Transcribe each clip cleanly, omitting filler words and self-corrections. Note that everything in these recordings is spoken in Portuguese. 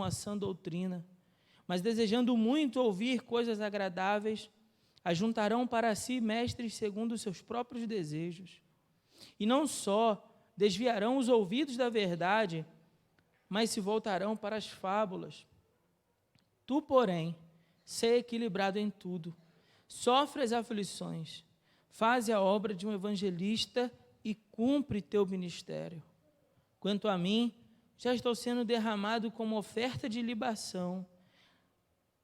a sã doutrina, mas desejando muito ouvir coisas agradáveis, ajuntarão para si mestres segundo os seus próprios desejos. E não só desviarão os ouvidos da verdade, mas se voltarão para as fábulas. Tu, porém, sê equilibrado em tudo, sofre as aflições, faze a obra de um evangelista e cumpre teu ministério. Quanto a mim, já estou sendo derramado como oferta de libação,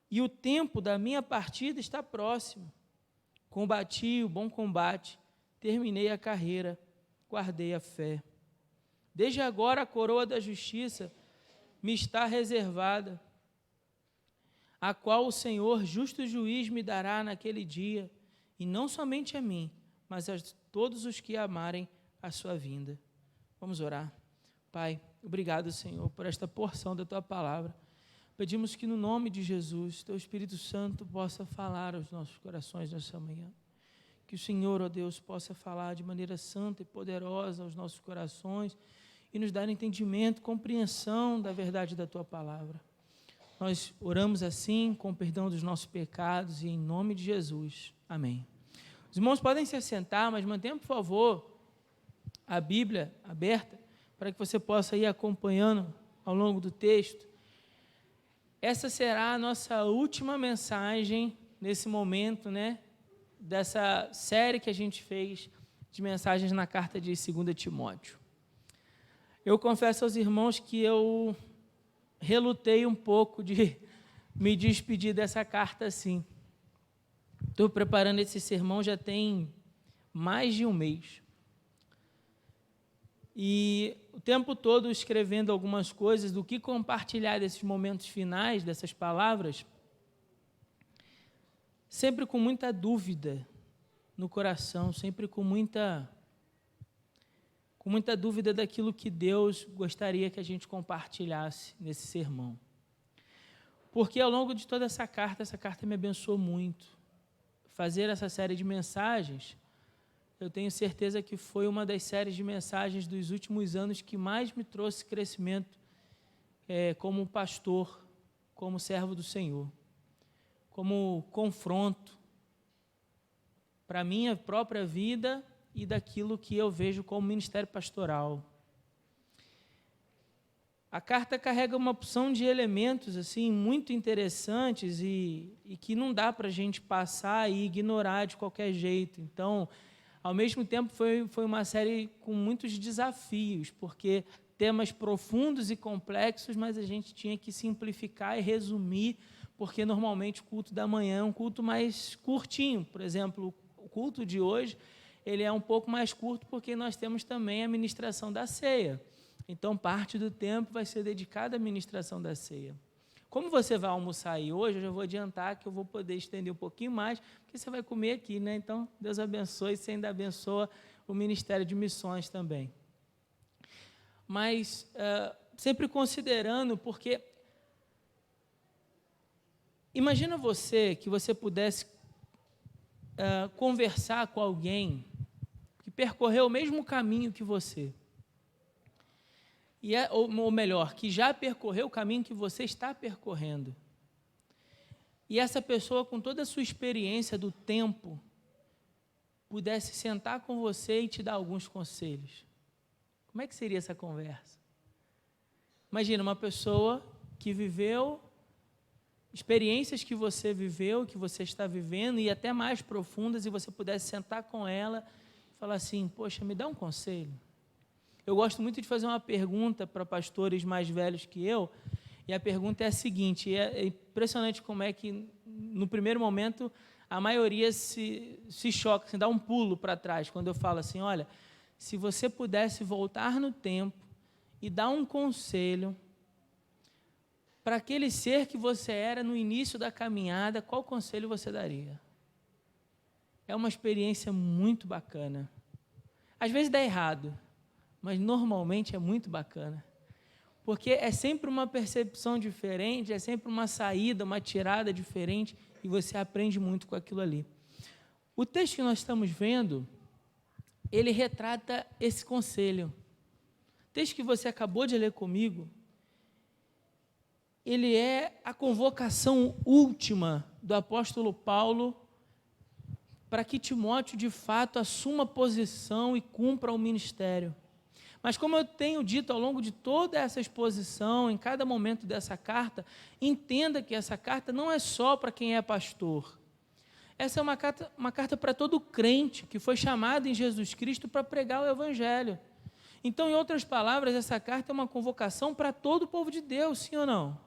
e o tempo da minha partida está próximo. Combati o bom combate, terminei a carreira, guardei a fé. Desde agora a coroa da justiça me está reservada, a qual o Senhor, justo juiz, me dará naquele dia, e não somente a mim, mas a todos os que amarem a sua vinda. Vamos orar. Pai, obrigado, Senhor, por esta porção da Tua palavra. Pedimos que no nome de Jesus, Teu Espírito Santo possa falar aos nossos corações nessa manhã. Que o Senhor, ó Deus, possa falar de maneira santa e poderosa aos nossos corações e nos dar entendimento, compreensão da verdade da Tua palavra. Nós oramos assim, com o perdão dos nossos pecados e em nome de Jesus. Amém. Os irmãos podem se assentar, mas mantenham, por favor, a Bíblia aberta para que você possa ir acompanhando ao longo do texto. Essa será a nossa última mensagem nesse momento, dessa série que a gente fez de mensagens na carta de 2 Timóteo. Eu confesso aos irmãos que eu relutei um pouco de me despedir dessa carta assim. Estou preparando esse sermão já tem mais de um mês. E o tempo todo escrevendo algumas coisas do que compartilhar desses momentos finais, dessas palavras, sempre com muita dúvida no coração, sempre com muita dúvida daquilo que Deus gostaria que a gente compartilhasse nesse sermão. Porque ao longo de toda essa carta me abençoou muito. Fazer essa série de mensagens, eu tenho certeza que foi uma das séries de mensagens dos últimos anos que mais me trouxe crescimento como pastor, como servo do Senhor, como confronto para a minha própria vida e daquilo que eu vejo como ministério pastoral. A carta carrega uma opção de elementos assim, muito interessantes e que não dá para a gente passar e ignorar de qualquer jeito. Então, ao mesmo tempo, foi uma série com muitos desafios, porque temas profundos e complexos, mas a gente tinha que simplificar e resumir, porque normalmente o culto da manhã é um culto mais curtinho. Por exemplo, o culto de hoje ele é um pouco mais curto, porque nós temos também a ministração da ceia. Então, parte do tempo vai ser dedicada à ministração da ceia. Como você vai almoçar aí hoje, eu já vou adiantar que eu vou poder estender um pouquinho mais, porque você vai comer aqui, Então, Deus abençoe, e você ainda abençoa o Ministério de Missões também. Mas, sempre considerando, porque imagina que você pudesse conversar com alguém que percorreu o mesmo caminho que você. Ou melhor, que já percorreu o caminho que você está percorrendo. E essa pessoa, com toda a sua experiência do tempo, pudesse sentar com você e te dar alguns conselhos. Como é que seria essa conversa? Imagina uma pessoa que viveu experiências que você viveu, que você está vivendo, e até mais profundas, e você pudesse sentar com ela e falar assim: poxa, me dá um conselho. Eu gosto muito de fazer uma pergunta para pastores mais velhos que eu, e a pergunta é a seguinte: é impressionante como é que, no primeiro momento, a maioria se choca, se dá um pulo para trás, quando eu falo assim: olha, se você pudesse voltar no tempo e dar um conselho para aquele ser que você era no início da caminhada, qual conselho você daria? É uma experiência muito bacana. Às vezes dá errado, mas normalmente é muito bacana, porque é sempre uma percepção diferente, é sempre uma saída, uma tirada diferente, e você aprende muito com aquilo ali. O texto que nós estamos vendo, ele retrata esse conselho. O texto que você acabou de ler comigo, ele é a convocação última do apóstolo Paulo para que Timóteo, de fato, assuma posição e cumpra o ministério. Mas como eu tenho dito ao longo de toda essa exposição, em cada momento dessa carta, entenda que essa carta não é só para quem é pastor. Essa é uma carta para todo crente que foi chamado em Jesus Cristo para pregar o Evangelho. Então, em outras palavras, essa carta é uma convocação para todo o povo de Deus, sim ou não?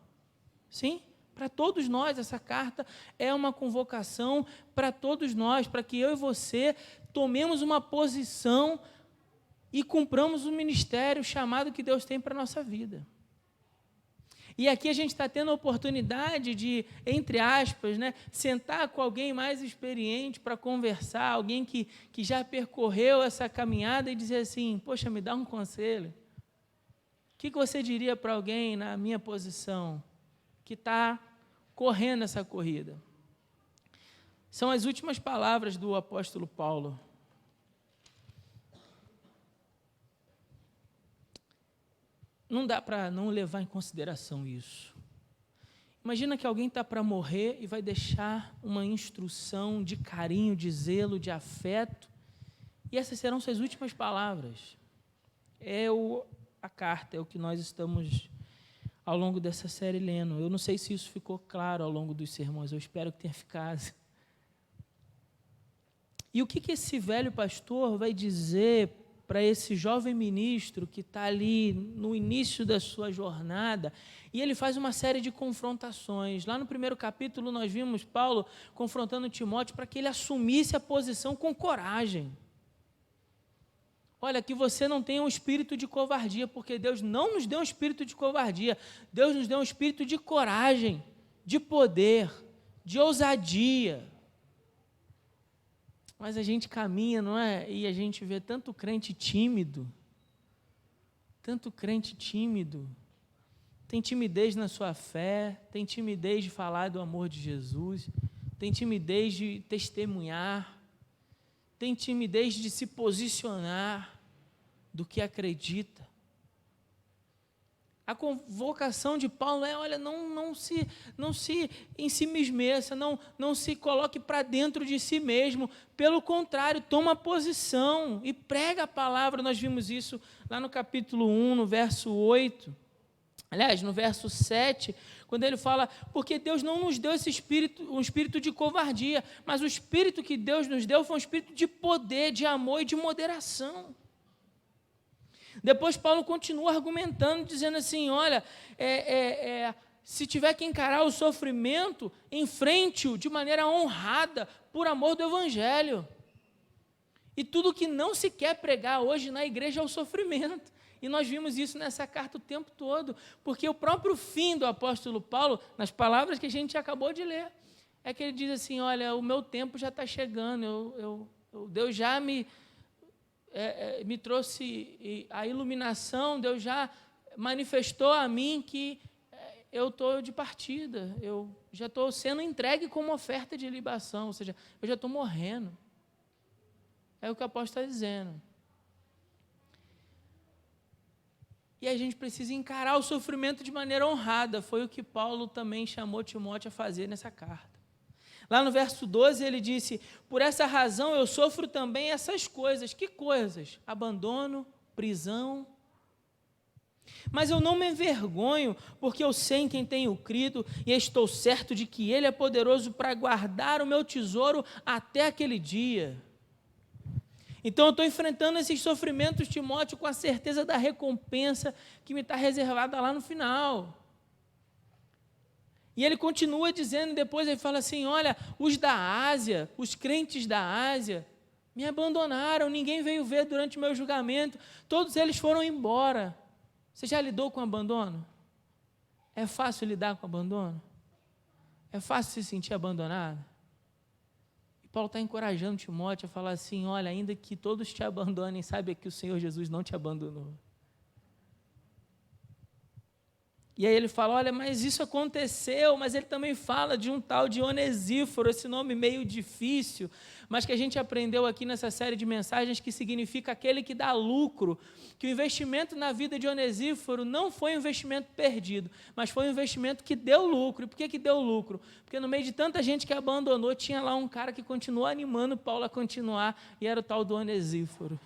Sim? Para todos nós, essa carta é uma convocação para todos nós, para que eu e você tomemos uma posição e cumpramos o ministério, o chamado que Deus tem para a nossa vida. E aqui a gente está tendo a oportunidade de, entre aspas, sentar com alguém mais experiente para conversar, alguém que já percorreu essa caminhada e dizer assim, poxa, me dá um conselho. O que você diria para alguém na minha posição, que está correndo essa corrida? São as últimas palavras do apóstolo Paulo. Não dá para não levar em consideração isso. Imagina que alguém está para morrer e vai deixar uma instrução de carinho, de zelo, de afeto, e essas serão suas últimas palavras. A carta, é o que nós estamos ao longo dessa série lendo. Eu não sei se isso ficou claro ao longo dos sermões, eu espero que tenha ficado. E o que esse velho pastor vai dizer para esse jovem ministro que está ali no início da sua jornada? E ele faz uma série de confrontações. Lá no primeiro capítulo nós vimos Paulo confrontando Timóteo para que ele assumisse a posição com coragem. Olha, que você não tenha um espírito de covardia, porque Deus não nos deu um espírito de covardia, Deus nos deu um espírito de coragem, de poder, de ousadia. Mas a gente caminha, não é? E a gente vê tanto crente tímido, tem timidez na sua fé, tem timidez de falar do amor de Jesus, tem timidez de testemunhar, tem timidez de se posicionar do que acredita. A convocação de Paulo é, olha, não se ensimismeça, não se coloque para dentro de si mesmo, pelo contrário, toma posição e prega a palavra. Nós vimos isso lá no capítulo 1, no verso 8, aliás, no verso 7, quando ele fala, porque Deus não nos deu esse espírito, um espírito de covardia, mas o espírito que Deus nos deu foi um espírito de poder, de amor e de moderação. Depois Paulo continua argumentando, dizendo assim, olha, se tiver que encarar o sofrimento, enfrente-o de maneira honrada, por amor do Evangelho. E tudo que não se quer pregar hoje na igreja é o sofrimento. E nós vimos isso nessa carta o tempo todo, porque o próprio fim do apóstolo Paulo, nas palavras que a gente acabou de ler, é que ele diz assim, olha, o meu tempo já está chegando, Deus já me trouxe a iluminação, Deus já manifestou a mim que eu estou de partida, eu já estou sendo entregue como oferta de libação, ou seja, eu já estou morrendo. É o que o apóstolo está dizendo. E a gente precisa encarar o sofrimento de maneira honrada, foi o que Paulo também chamou Timóteo a fazer nessa carta. Lá no verso 12 ele disse, por essa razão eu sofro também essas coisas. Que coisas? Abandono, prisão. Mas eu não me envergonho, porque eu sei em quem tenho crido e estou certo de que Ele é poderoso para guardar o meu tesouro até aquele dia. Então eu estou enfrentando esses sofrimentos, Timóteo, com a certeza da recompensa que me está reservada lá no final. E ele continua dizendo, depois ele fala assim, olha, os da Ásia, os crentes da Ásia, me abandonaram, ninguém veio ver durante o meu julgamento, todos eles foram embora. Você já lidou com abandono? É fácil lidar com abandono? É fácil se sentir abandonado? E Paulo está encorajando Timóteo a falar assim, olha, ainda que todos te abandonem, saiba que o Senhor Jesus não te abandonou. E aí ele fala, olha, mas isso aconteceu, mas ele também fala de um tal de Onesíforo, esse nome meio difícil, mas que a gente aprendeu aqui nessa série de mensagens que significa aquele que dá lucro, que o investimento na vida de Onesíforo não foi um investimento perdido, mas foi um investimento que deu lucro. E por que deu lucro? Porque no meio de tanta gente que abandonou, tinha lá um cara que continuou animando Paulo a continuar, e era o tal do Onesíforo.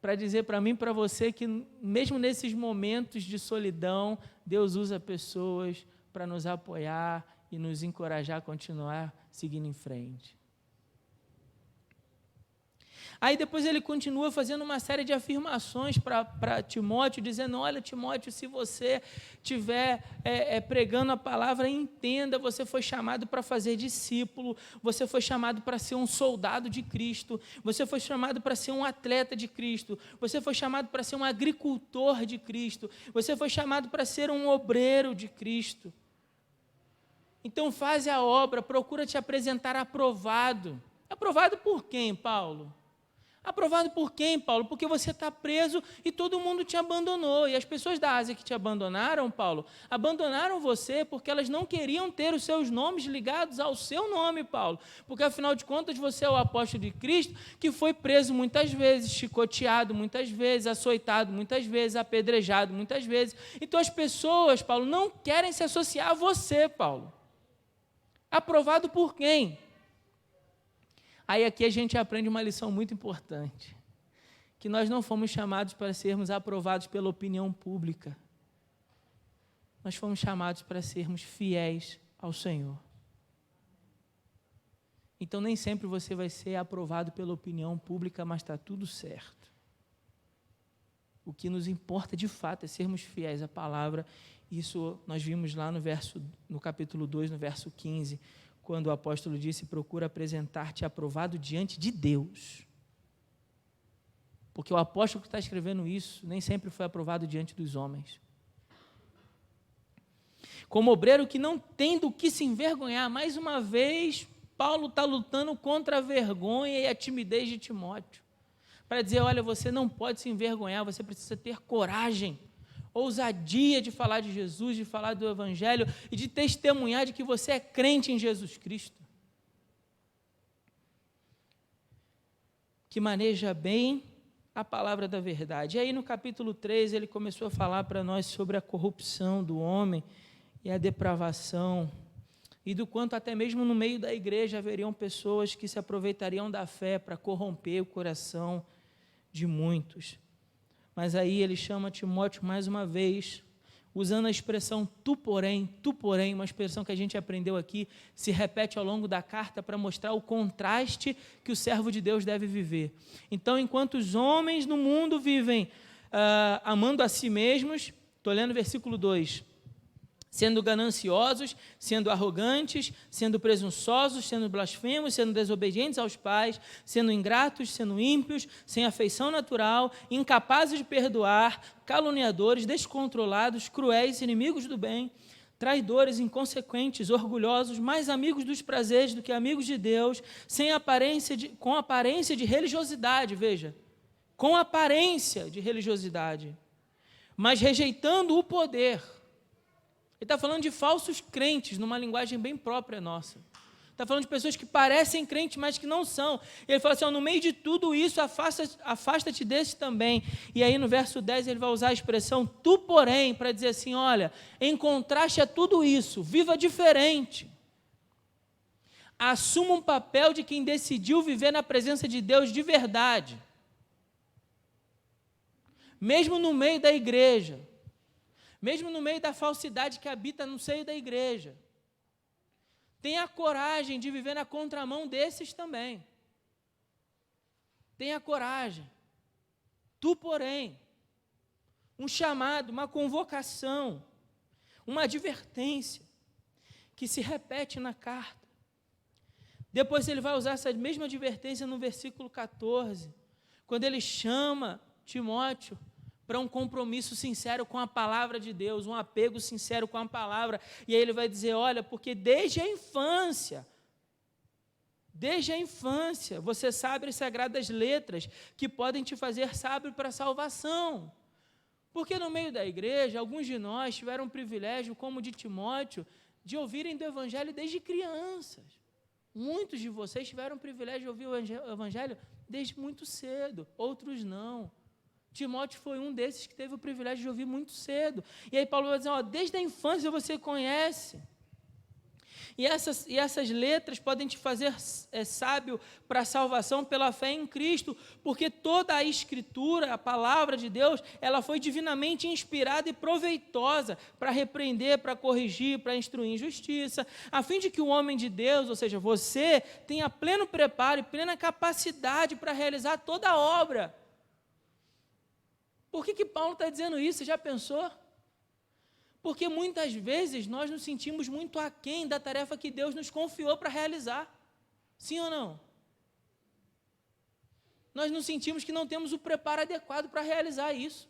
Para dizer para mim e para você que, mesmo nesses momentos de solidão, Deus usa pessoas para nos apoiar e nos encorajar a continuar seguindo em frente. Aí depois ele continua fazendo uma série de afirmações para Timóteo, dizendo, olha, Timóteo, se você estiver pregando a palavra, entenda, você foi chamado para fazer discípulo, você foi chamado para ser um soldado de Cristo, você foi chamado para ser um atleta de Cristo, você foi chamado para ser um agricultor de Cristo, você foi chamado para ser um obreiro de Cristo. Então faz a obra, procura te apresentar aprovado. Aprovado por quem, Paulo? Aprovado por quem, Paulo? Porque você está preso e todo mundo te abandonou. E as pessoas da Ásia que te abandonaram, Paulo, abandonaram você porque elas não queriam ter os seus nomes ligados ao seu nome, Paulo. Porque, afinal de contas, você é o apóstolo de Cristo que foi preso muitas vezes, chicoteado muitas vezes, açoitado muitas vezes, apedrejado muitas vezes. Então, as pessoas, Paulo, não querem se associar a você, Paulo. Aprovado por quem? Aí aqui a gente aprende uma lição muito importante, que nós não fomos chamados para sermos aprovados pela opinião pública, nós fomos chamados para sermos fiéis ao Senhor. Então nem sempre você vai ser aprovado pela opinião pública, mas está tudo certo. O que nos importa de fato é sermos fiéis à palavra. Isso nós vimos lá no capítulo 2, no verso 15, quando o apóstolo disse, procura apresentar-te aprovado diante de Deus. Porque o apóstolo que está escrevendo isso, nem sempre foi aprovado diante dos homens. Como obreiro que não tem do que se envergonhar, mais uma vez, Paulo está lutando contra a vergonha e a timidez de Timóteo. Para dizer, olha, você não pode se envergonhar, você precisa ter coragem, ousadia de falar de Jesus, de falar do Evangelho e de testemunhar de que você é crente em Jesus Cristo. Que maneja bem a palavra da verdade. E aí no capítulo 3 ele começou a falar para nós sobre a corrupção do homem e a depravação, e do quanto até mesmo no meio da igreja haveriam pessoas que se aproveitariam da fé para corromper o coração de muitos. Mas aí ele chama Timóteo mais uma vez, usando a expressão tu porém, uma expressão que a gente aprendeu aqui, se repete ao longo da carta para mostrar o contraste que o servo de Deus deve viver. Então, enquanto os homens no mundo vivem amando a si mesmos, estou lendo o versículo 2, sendo gananciosos, sendo arrogantes, sendo presunçosos, sendo blasfemos, sendo desobedientes aos pais, sendo ingratos, sendo ímpios, sem afeição natural, incapazes de perdoar, caluniadores, descontrolados, cruéis, inimigos do bem, traidores, inconsequentes, orgulhosos, mais amigos dos prazeres do que amigos de Deus, com aparência de religiosidade, veja, com aparência de religiosidade, mas rejeitando o poder. Ele está falando de falsos crentes, numa linguagem bem própria nossa. Está falando de pessoas que parecem crentes, mas que não são. Ele fala assim, no meio de tudo isso, afasta-te desses também. E aí no verso 10 ele vai usar a expressão tu porém, para dizer assim, olha, em contraste a tudo isso, viva diferente. Assuma um papel de quem decidiu viver na presença de Deus de verdade. Mesmo no meio da igreja. Mesmo no meio da falsidade que habita no seio da igreja. Tenha a coragem de viver na contramão desses também. Tenha coragem. Tu, porém, um chamado, uma convocação, uma advertência que se repete na carta. Depois ele vai usar essa mesma advertência no versículo 14, quando ele chama Timóteo para um compromisso sincero com a palavra de Deus, um apego sincero com a palavra, e aí ele vai dizer, olha, porque desde a infância, você sabe as sagradas letras que podem te fazer sábio para a salvação, Porque no meio da igreja, alguns de nós tiveram o privilégio, como de Timóteo, de ouvirem do Evangelho desde crianças. Muitos de vocês tiveram o privilégio de ouvir o Evangelho desde muito cedo, outros não. Timóteo foi um desses que teve o privilégio de ouvir muito cedo. E aí Paulo vai dizer, desde a infância você conhece. E essas letras podem te fazer sábio para a salvação pela fé em Cristo, porque toda a Escritura, a palavra de Deus, ela foi divinamente inspirada e proveitosa para repreender, para corrigir, para instruir em justiça, a fim de que o homem de Deus, ou seja, você, tenha pleno preparo e plena capacidade para realizar toda a obra. Por que Paulo está dizendo isso? Você já pensou? Porque muitas vezes nós nos sentimos muito aquém da tarefa que Deus nos confiou para realizar. Sim ou não? Nós nos sentimos que não temos o preparo adequado para realizar isso.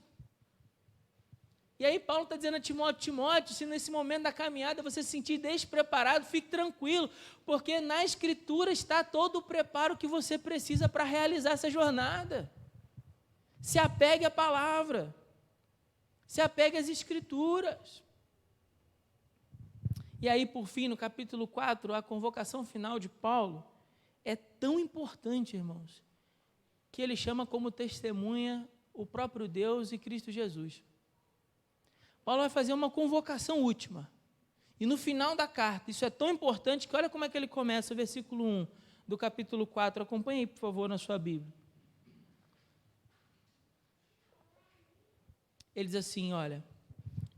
E aí Paulo está dizendo a Timóteo, se nesse momento da caminhada você se sentir despreparado, fique tranquilo, porque na Escritura está todo o preparo que você precisa para realizar essa jornada. Se apegue à palavra, se apegue às Escrituras. E aí, por fim, no capítulo 4, a convocação final de Paulo é tão importante, irmãos, que ele chama como testemunha o próprio Deus e Cristo Jesus. Paulo vai fazer uma convocação última. E no final da carta, isso é tão importante que olha como é que ele começa, o versículo 1 do capítulo 4. Acompanhe aí, por favor, na sua Bíblia. Ele diz assim, olha,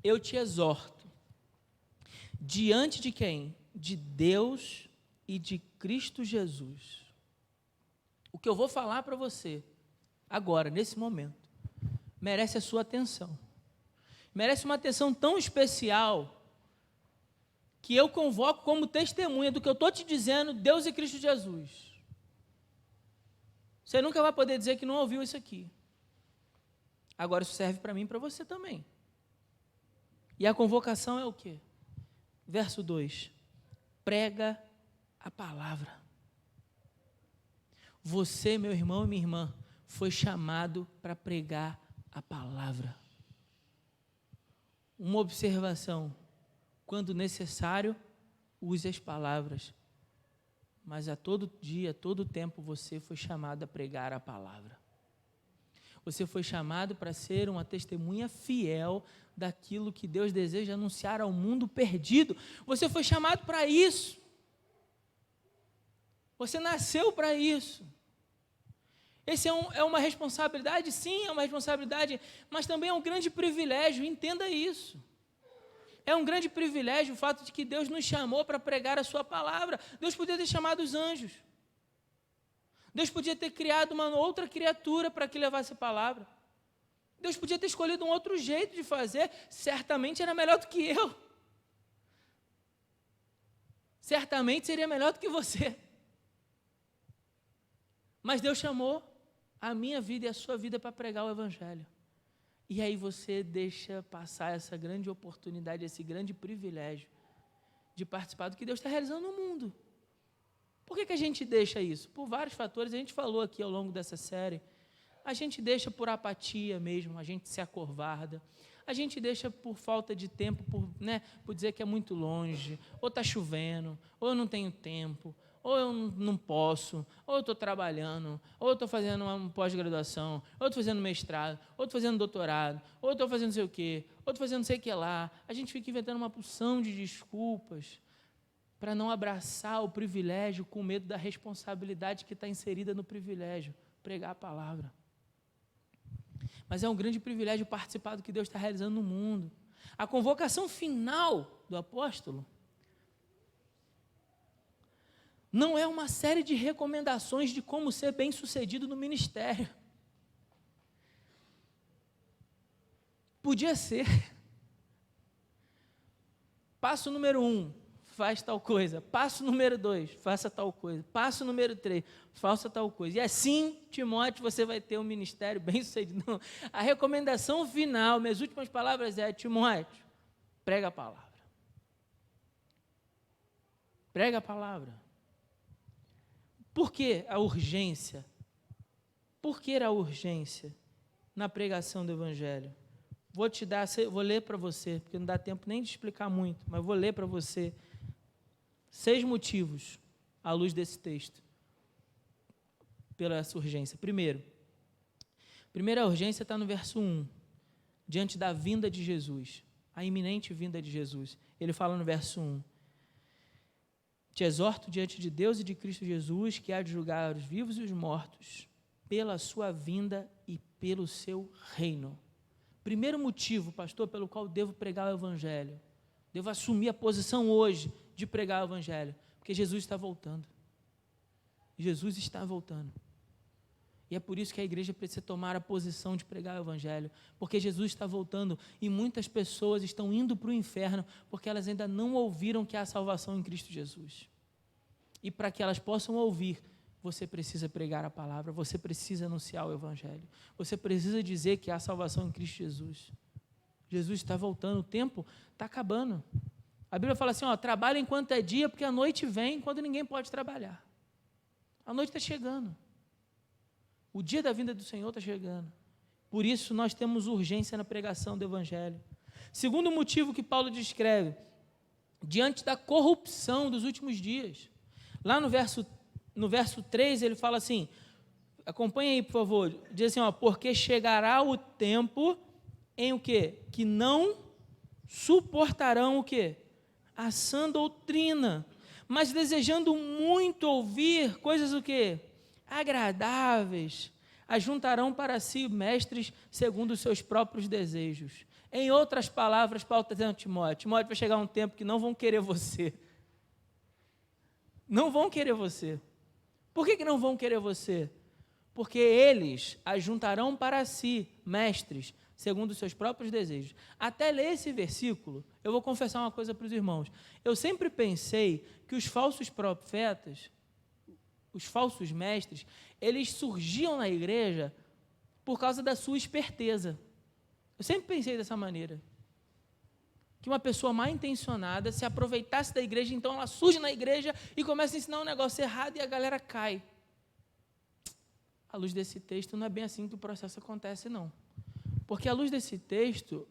eu te exorto, diante de quem? De Deus e de Cristo Jesus. O que eu vou falar para você, agora, nesse momento, merece a sua atenção. Merece uma atenção tão especial, que eu convoco como testemunha do que eu estou te dizendo, Deus e Cristo Jesus. Você nunca vai poder dizer que não ouviu isso aqui. Agora isso serve para mim e para você também. E a convocação é o quê? Verso 2, prega a palavra. Você, meu irmão e minha irmã, foi chamado para pregar a palavra. Uma observação, quando necessário, use as palavras, mas a todo dia, a todo tempo, você foi chamado a pregar a palavra. Você foi chamado para ser uma testemunha fiel daquilo que Deus deseja anunciar ao mundo perdido. Você foi chamado para isso. Você nasceu para isso. Esse é uma responsabilidade? Sim, é uma responsabilidade, mas também é um grande privilégio, entenda isso. É um grande privilégio o fato de que Deus nos chamou para pregar a sua palavra. Deus podia ter chamado os anjos. Deus podia ter criado uma outra criatura para que levasse a palavra. Deus podia ter escolhido um outro jeito de fazer, certamente era melhor do que eu. Certamente seria melhor do que você. Mas Deus chamou a minha vida e a sua vida para pregar o Evangelho. E aí você deixa passar essa grande oportunidade, esse grande privilégio de participar do que Deus está realizando no mundo. Por que a gente deixa isso? Por vários fatores, a gente falou aqui ao longo dessa série. A gente deixa por apatia mesmo, a gente se acovarda. A gente deixa por falta de tempo, por dizer que é muito longe, ou está chovendo, ou eu não tenho tempo, ou eu não posso, ou eu estou trabalhando, ou eu estou fazendo uma pós-graduação, ou eu estou fazendo mestrado, ou estou fazendo doutorado, ou eu estou fazendo não sei o quê, ou estou fazendo não sei o que lá. A gente fica inventando uma porção de desculpas para não abraçar o privilégio com medo da responsabilidade que está inserida no privilégio, pregar a palavra. Mas é um grande privilégio participar do que Deus está realizando no mundo. A convocação final do apóstolo não é uma série de recomendações de como ser bem-sucedido no ministério. Podia ser. Passo número 1, faz tal coisa. Passo número 2, faça tal coisa. Passo número 3, faça tal coisa. E assim, Timóteo, você vai ter um ministério bem-sucedido. Não. A recomendação final, minhas últimas palavras é: Timóteo, prega a palavra. Prega a palavra. Por que a urgência? Por que a urgência na pregação do Evangelho? vou ler para você, porque não dá tempo nem de explicar muito, mas vou ler para você 6 motivos à luz desse texto pela essa urgência. Primeira urgência está no verso 1, diante da vinda de Jesus, a iminente vinda de Jesus. Ele fala no verso 1, te exorto diante de Deus e de Cristo Jesus, que há de julgar os vivos e os mortos, pela sua vinda e pelo seu reino. Primeiro motivo, pastor, pelo qual devo pregar o Evangelho, devo assumir a posição hoje de pregar o Evangelho, porque Jesus está voltando. Jesus está voltando. E é por isso que a igreja precisa tomar a posição de pregar o Evangelho, porque Jesus está voltando e muitas pessoas estão indo para o inferno porque elas ainda não ouviram que há salvação em Cristo Jesus. E para que elas possam ouvir, você precisa pregar a palavra, você precisa anunciar o Evangelho, você precisa dizer que há salvação em Cristo Jesus. Jesus está voltando, o tempo está acabando. A Bíblia fala assim, trabalha enquanto é dia, porque a noite vem quando ninguém pode trabalhar. A noite está chegando. O dia da vinda do Senhor está chegando. Por isso, nós temos urgência na pregação do Evangelho. Segundo motivo que Paulo descreve, diante da corrupção dos últimos dias. Lá no verso 3, ele fala assim, acompanha aí, por favor, diz assim, porque chegará o tempo em o quê? Que não suportarão o quê? A sã doutrina, mas desejando muito ouvir coisas o quê? Agradáveis, ajuntarão para si mestres segundo os seus próprios desejos. Em outras palavras, Paulo está dizendo a Timóteo, vai chegar um tempo que não vão querer você. Não vão querer você. Por que não vão querer você? Porque eles ajuntarão para si mestres segundo os seus próprios desejos. Até ler esse versículo, eu vou confessar uma coisa para os irmãos. Eu sempre pensei que os falsos profetas, os falsos mestres, eles surgiam na igreja por causa da sua esperteza. Eu sempre pensei dessa maneira. Que uma pessoa mal intencionada se aproveitasse da igreja, então ela surge na igreja e começa a ensinar um negócio errado e a galera cai. À luz desse texto, não é bem assim que o processo acontece, não. Porque à luz desse texto,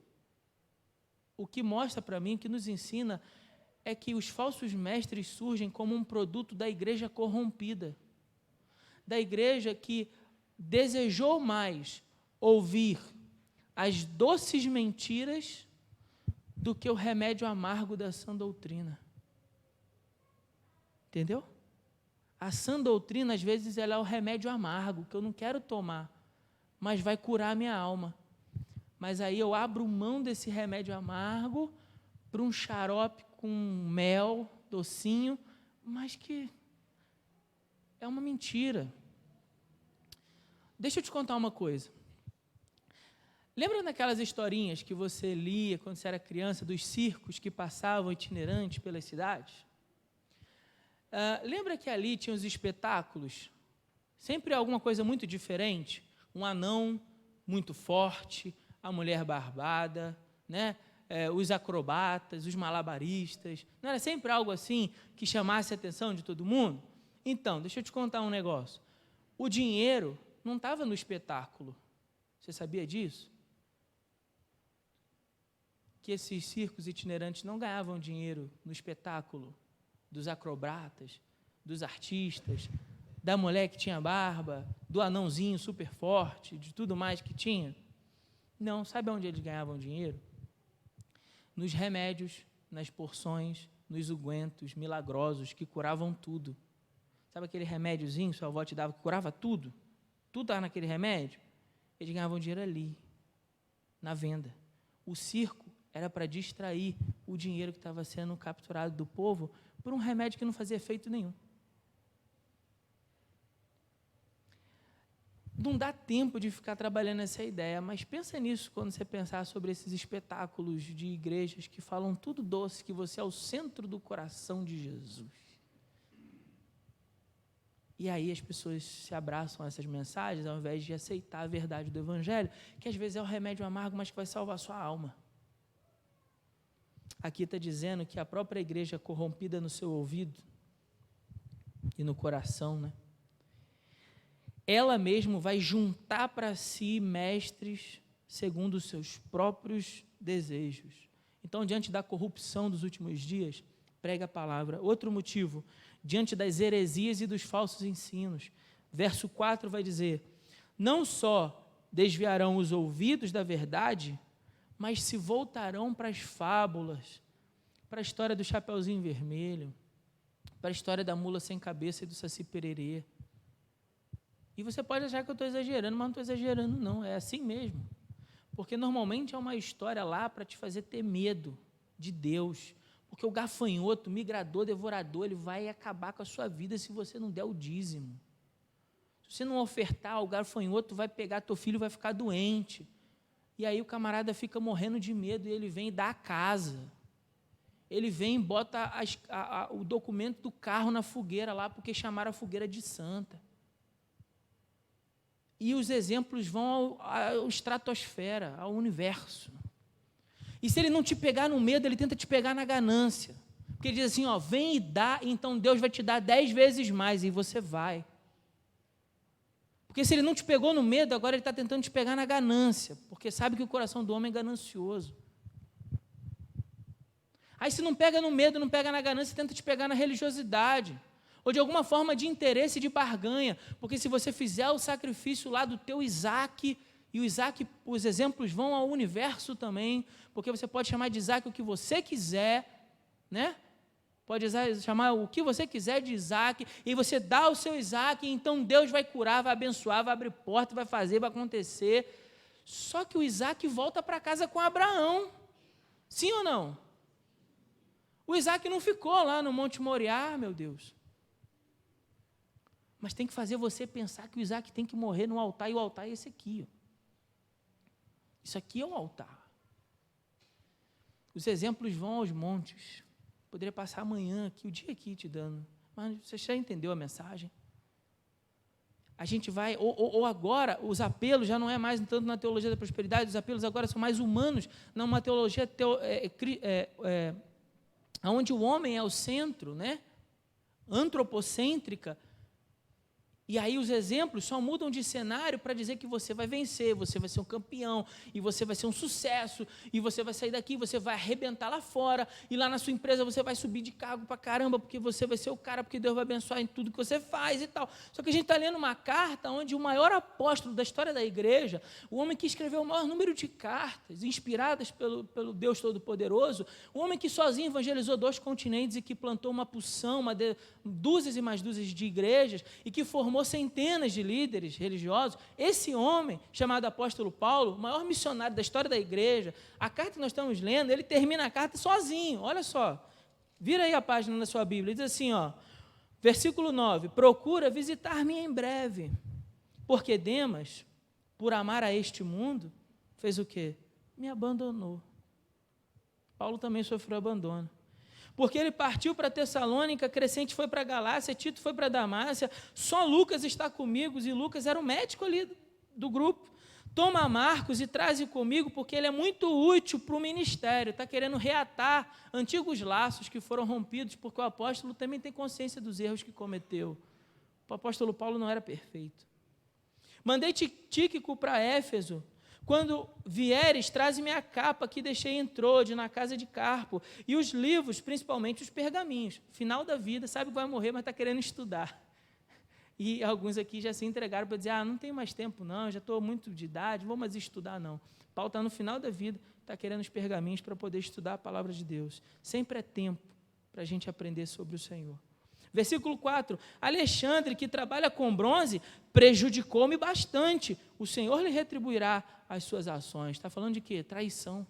o que mostra para mim, o que nos ensina, é que os falsos mestres surgem como um produto da igreja corrompida. Da igreja que desejou mais ouvir as doces mentiras do que o remédio amargo da sã doutrina. Entendeu? A sã doutrina, às vezes, ela é o remédio amargo, que eu não quero tomar, mas vai curar a minha alma. Mas aí eu abro mão desse remédio amargo para um xarope com mel, docinho, mas que é uma mentira. Deixa eu te contar uma coisa. Lembra daquelas historinhas que você lia quando você era criança, dos circos que passavam itinerantes pelas cidades? Lembra que ali tinha os espetáculos? Sempre alguma coisa muito diferente. Um anão muito forte, a mulher barbada, né? Os acrobatas, os malabaristas. Não era sempre algo assim que chamasse a atenção de todo mundo? Então, deixa eu te contar um negócio. O dinheiro não estava no espetáculo. Você sabia disso? Que esses circos itinerantes não ganhavam dinheiro no espetáculo dos acrobatas, dos artistas, da mulher que tinha barba, do anãozinho super forte, de tudo mais que tinha. Não, sabe onde eles ganhavam dinheiro? Nos remédios, nas porções, nos ungüentos milagrosos que curavam tudo. Sabe aquele remédiozinho que sua avó te dava que curava tudo? Tudo estava naquele remédio? Eles ganhavam dinheiro ali, na venda. O circo era para distrair o dinheiro que estava sendo capturado do povo por um remédio que não fazia efeito nenhum. Não dá tempo de ficar trabalhando essa ideia, mas pensa nisso quando você pensar sobre esses espetáculos de igrejas que falam tudo doce, que você é o centro do coração de Jesus. E aí as pessoas se abraçam a essas mensagens ao invés de aceitar a verdade do Evangelho, que às vezes é o remédio amargo, mas que vai salvar a sua alma. Aqui está dizendo que a própria igreja corrompida no seu ouvido e no coração, né? Ela mesma vai juntar para si mestres segundo os seus próprios desejos. Então, diante da corrupção dos últimos dias, prega a palavra. Outro motivo, diante das heresias e dos falsos ensinos. Verso 4 vai dizer: não só desviarão os ouvidos da verdade, mas se voltarão para as fábulas, para a história do Chapeuzinho Vermelho, para a história da mula sem cabeça e do Saci Pererê. E você pode achar que eu estou exagerando, mas não estou exagerando, não. É assim mesmo. Porque normalmente é uma história lá para te fazer ter medo de Deus. Porque o gafanhoto, migrador, devorador, ele vai acabar com a sua vida se você não der o dízimo. Se você não ofertar, o gafanhoto vai pegar teu filho e vai ficar doente. E aí o camarada fica morrendo de medo e ele vem e dá a casa. Ele vem e bota o documento do carro na fogueira lá, porque chamaram a fogueira de santa. E os exemplos vão à estratosfera, ao universo. E se ele não te pegar no medo, ele tenta te pegar na ganância. Porque ele diz assim, ó, vem e dá, então Deus vai te dar 10 vezes mais, e você vai. Porque se ele não te pegou no medo, agora ele está tentando te pegar na ganância, porque sabe que o coração do homem é ganancioso. Aí se não pega no medo, não pega na ganância, tenta te pegar na religiosidade, ou de alguma forma de interesse, de barganha, porque se você fizer o sacrifício lá do teu Isaac, e o Isaac, os exemplos vão ao universo também, porque você pode chamar de Isaac o que você quiser, né? Pode chamar o que você quiser de Isaac, e você dá o seu Isaac, e então Deus vai curar, vai abençoar, vai abrir porta, vai fazer, vai acontecer. Só que o Isaac volta para casa com Abraão. Sim ou não? O Isaac não ficou lá no Monte Moriá, meu Deus. Mas tem que fazer você pensar que o Isaac tem que morrer no altar, e o altar é esse aqui. Ó. Isso aqui é o altar. Os exemplos vão aos montes. Poderia passar amanhã aqui, o dia aqui te dando. Mas você já entendeu a mensagem? A gente vai, ou agora, os apelos já não é mais tanto na teologia da prosperidade, os apelos agora são mais humanos, numa teologia onde o homem é o centro, né? Antropocêntrica. E aí os exemplos só mudam de cenário para dizer que você vai vencer, você vai ser um campeão, e você vai ser um sucesso, e você vai sair daqui, você vai arrebentar lá fora, e lá na sua empresa você vai subir de cargo para caramba, porque você vai ser o cara, porque Deus vai abençoar em tudo que você faz e tal. Só que a gente está lendo uma carta onde o maior apóstolo da história da igreja, o homem que escreveu o maior número de cartas, inspiradas pelo Deus Todo-Poderoso, o homem que sozinho evangelizou 2 continentes e que plantou uma porção, dúzias e mais dúzias de igrejas, e que formou centenas de líderes religiosos, esse homem, chamado apóstolo Paulo, o maior missionário da história da igreja, a carta que nós estamos lendo, ele termina a carta sozinho, olha só, vira aí a página na sua Bíblia, diz assim, ó, versículo 9, procura visitar-me em breve, porque Demas, por amar a este mundo, fez o quê? Me abandonou. Paulo também sofreu abandono. Porque ele partiu para Tessalônica, Crescente foi para Galácia, Tito foi para Damácia, só Lucas está comigo, e Lucas era o médico ali do grupo. Toma Marcos e traze comigo, porque ele é muito útil para o ministério, está querendo reatar antigos laços que foram rompidos, porque o apóstolo também tem consciência dos erros que cometeu. O apóstolo Paulo não era perfeito. Mandei Tíquico para Éfeso. Quando vieres, traze-me a capa que deixei em Trode, na casa de Carpo, e os livros, principalmente os pergaminhos. Final da vida, sabe que vai morrer, mas está querendo estudar. E alguns aqui já se entregaram para dizer, não tenho mais tempo não, já estou muito de idade, não vou mais estudar não. Paulo está no final da vida, está querendo os pergaminhos para poder estudar a palavra de Deus. Sempre é tempo para a gente aprender sobre o Senhor. Versículo 4, Alexandre, que trabalha com bronze, prejudicou-me bastante. O Senhor lhe retribuirá as suas ações. Está falando de quê? Traição.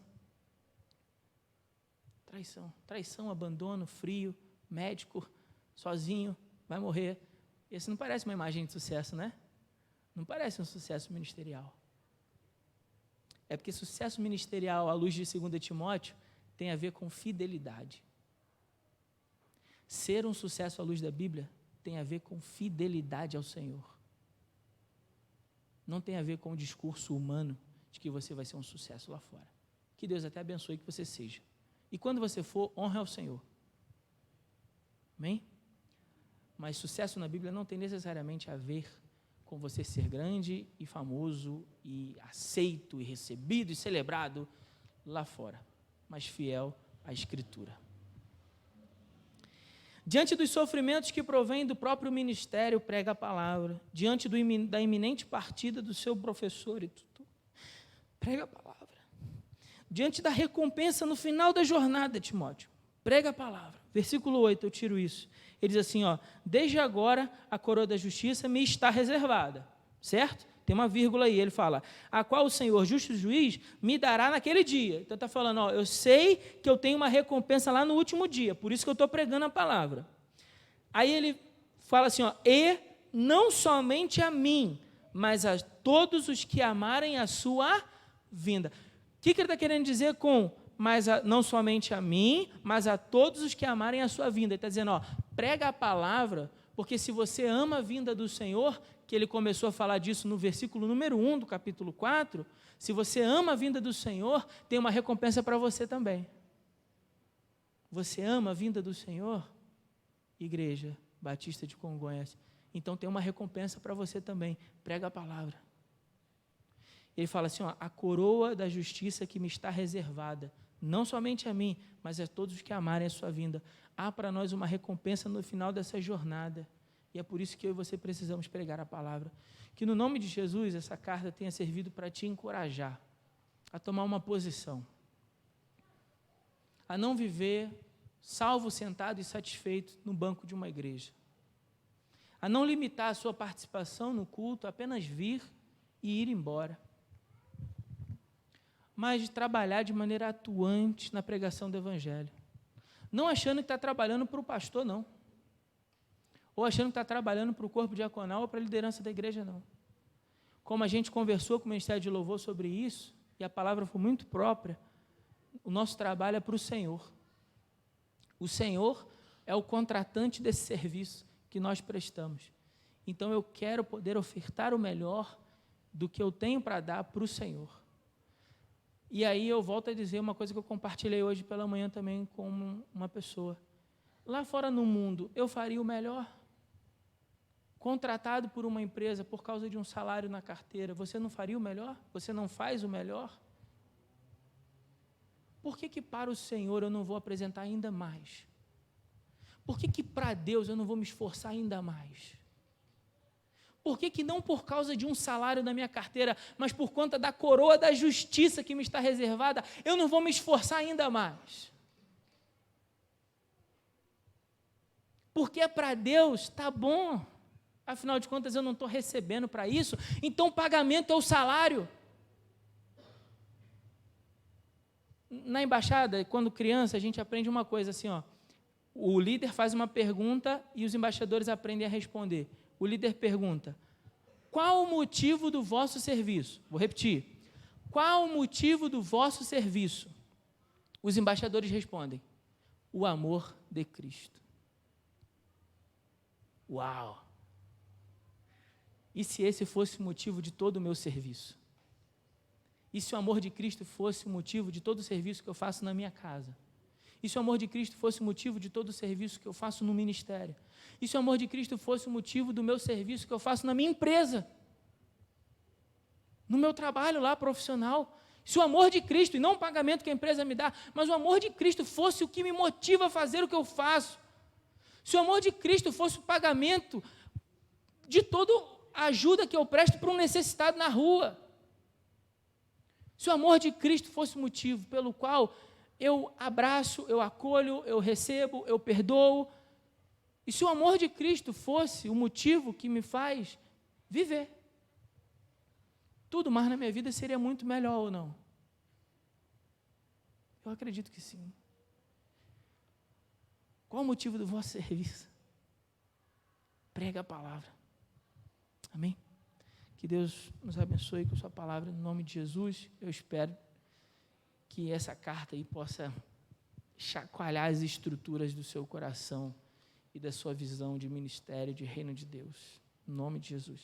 Traição, abandono, frio, médico, sozinho, vai morrer. Esse não parece uma imagem de sucesso, né? Não parece um sucesso ministerial. É porque sucesso ministerial, à luz de 2 Timóteo, tem a ver com fidelidade. Ser um sucesso à luz da Bíblia tem a ver com fidelidade ao Senhor. Não tem a ver com o discurso humano de que você vai ser um sucesso lá fora. Que Deus até abençoe que você seja. E quando você for, honre ao Senhor. Amém? Mas sucesso na Bíblia não tem necessariamente a ver com você ser grande e famoso e aceito e recebido e celebrado lá fora, mas fiel à Escritura. Diante dos sofrimentos que provém do próprio ministério, prega a palavra. Diante da iminente partida do seu professor e tudo, prega a palavra. Diante da recompensa no final da jornada, Timóteo, prega a palavra. Versículo 8, eu tiro isso. Ele diz assim, desde agora a coroa da justiça me está reservada, certo? Tem uma vírgula aí, ele fala, a qual o Senhor, justo juiz, me dará naquele dia. Então está falando, eu sei que eu tenho uma recompensa lá no último dia, por isso que eu estou pregando a palavra. Aí ele fala assim, e não somente a mim, mas a todos os que amarem a sua vinda. O que ele está querendo dizer com, não somente a mim, mas a todos os que amarem a sua vinda? Ele está dizendo, prega a palavra, porque se você ama a vinda do Senhor, que ele começou a falar disso no versículo número 1 do capítulo 4, se você ama a vinda do Senhor, tem uma recompensa para você também. Você ama a vinda do Senhor? Igreja Batista de Congonhas, então tem uma recompensa para você também, prega a palavra. Ele fala assim, a coroa da justiça que me está reservada, não somente a mim, mas a todos os que amarem a sua vinda. Há para nós uma recompensa no final dessa jornada, e é por isso que eu e você precisamos pregar a palavra. Que no nome de Jesus, essa carta tenha servido para te encorajar a tomar uma posição, a não viver salvo, sentado e satisfeito no banco de uma igreja, a não limitar a sua participação no culto, apenas vir e ir embora, mas de trabalhar de maneira atuante na pregação do Evangelho, não achando que está trabalhando para o pastor, não, ou achando que está trabalhando para o corpo diaconal ou para a liderança da igreja, não. Como a gente conversou com o Ministério de Louvor sobre isso, e a palavra foi muito própria, o nosso trabalho é para o Senhor. O Senhor é o contratante desse serviço que nós prestamos. Então, eu quero poder ofertar o melhor do que eu tenho para dar para o Senhor. E aí eu volto a dizer uma coisa que eu compartilhei hoje pela manhã também com uma pessoa. Lá fora no mundo, eu faria o melhor? Contratado por uma empresa por causa de um salário na carteira, você não faria o melhor? Você não faz o melhor? Por que para o Senhor eu não vou apresentar ainda mais? Por que para Deus eu não vou me esforçar ainda mais? Por que não por causa de um salário na minha carteira, mas por conta da coroa da justiça que me está reservada, eu não vou me esforçar ainda mais? Porque para Deus está bom, afinal de contas eu não estou recebendo para isso, então o pagamento é o salário. Na embaixada, quando criança, a gente aprende uma coisa assim, o líder faz uma pergunta e os embaixadores aprendem a responder. O líder pergunta, qual o motivo do vosso serviço? Vou repetir, qual o motivo do vosso serviço? Os embaixadores respondem, o amor de Cristo. Uau! E se esse fosse o motivo de todo o meu serviço? E se o amor de Cristo fosse o motivo de todo o serviço que eu faço na minha casa? E se o amor de Cristo fosse o motivo de todo o serviço que eu faço no ministério? E se o amor de Cristo fosse o motivo do meu serviço que eu faço na minha empresa? No meu trabalho lá profissional? Se o amor de Cristo, e não o pagamento que a empresa me dá, mas o amor de Cristo fosse o que me motiva a fazer o que eu faço? Se o amor de Cristo fosse o pagamento de toda a ajuda que eu presto para um necessitado na rua? Se o amor de Cristo fosse o motivo pelo qual eu abraço, eu acolho, eu recebo, eu perdoo, e se o amor de Cristo fosse o motivo que me faz viver, tudo mais na minha vida seria muito melhor ou não? Eu acredito que sim. Qual o motivo do vosso serviço? Prega a palavra. Amém? Que Deus nos abençoe com a sua palavra, no nome de Jesus. Eu espero que essa carta aí possa chacoalhar as estruturas do seu coração e da sua visão de ministério, de reino de Deus. No nome de Jesus.